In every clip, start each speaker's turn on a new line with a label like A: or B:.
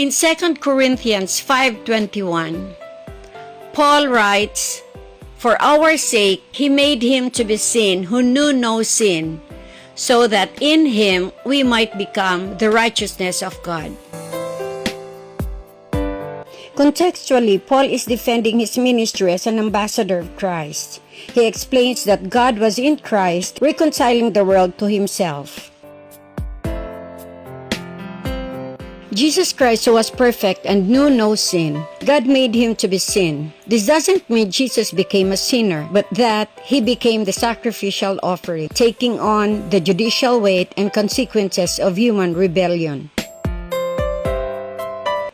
A: In 2 Corinthians 5:21, Paul writes, "For our sake he made him to be sin who knew no sin, so that in him we might become the righteousness of God." Contextually, Paul is defending his ministry as an ambassador of Christ. He explains that God was in Christ, reconciling the world to himself. Jesus Christ, who was perfect and knew no sin, God made him to be sin. This doesn't mean Jesus became a sinner, but that he became the sacrificial offering, taking on the judicial weight and consequences of human rebellion.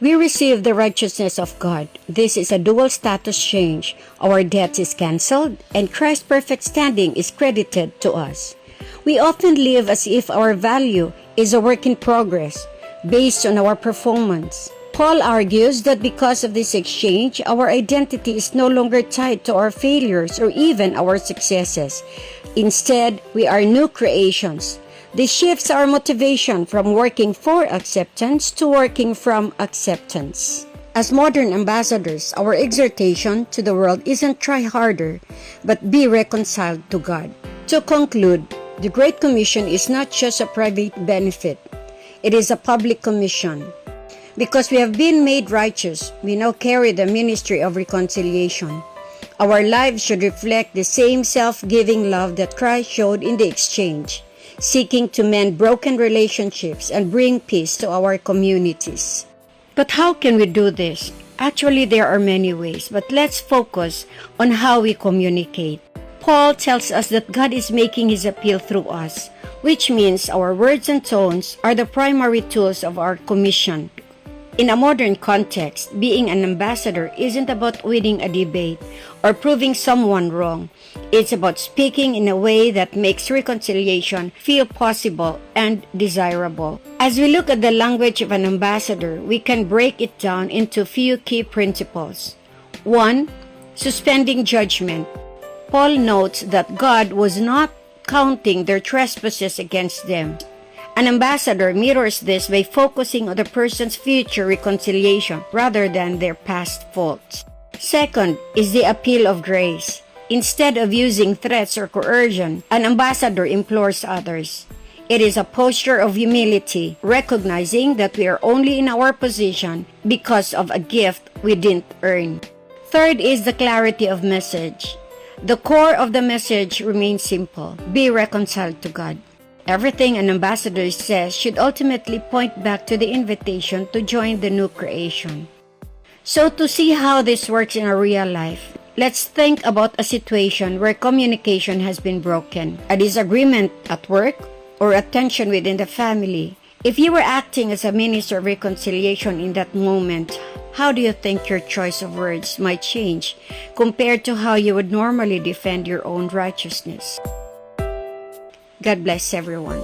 A: We receive the righteousness of God. This is a dual status change. Our debt is canceled, and Christ's perfect standing is credited to us. We often live as if our value is a work in progress, based on our performance. Paul argues that because of this exchange, our identity is no longer tied to our failures or even our successes. Instead, we are new creations. This shifts our motivation from working for acceptance to working from acceptance. As modern ambassadors, our exhortation to the world isn't try harder, but be reconciled to God. To conclude, the Great Commission is not just a private benefit. It is a public commission. Because we have been made righteous, we now carry the ministry of reconciliation. Our lives should reflect the same self-giving love that Christ showed in the exchange, seeking to mend broken relationships and bring peace to our communities. But how can we do this? Actually, there are many ways, but let's focus on how we communicate. Paul tells us that God is making his appeal through us, which means our words and tones are the primary tools of our commission. In a modern context, being an ambassador isn't about winning a debate or proving someone wrong. It's about speaking in a way that makes reconciliation feel possible and desirable. As we look at the language of an ambassador, we can break it down into a few key principles. 1. Suspending judgment. Paul notes that God was not counting their trespasses against them. An ambassador mirrors this by focusing on the person's future reconciliation rather than their past faults. Second is the appeal of grace. Instead of using threats or coercion, an ambassador implores others. It is a posture of humility, recognizing that we are only in our position because of a gift we didn't earn. Third is the clarity of message. The core of the message remains simple: be reconciled to God. Everything an ambassador says should ultimately point back to the invitation to join the new creation. So to see how this works in our real life, let's think about a situation where communication has been broken, a disagreement at work, or a tension within the family. If you were acting as a minister of reconciliation in that moment, how do you think your choice of words might change compared to how you would normally defend your own righteousness? God bless everyone.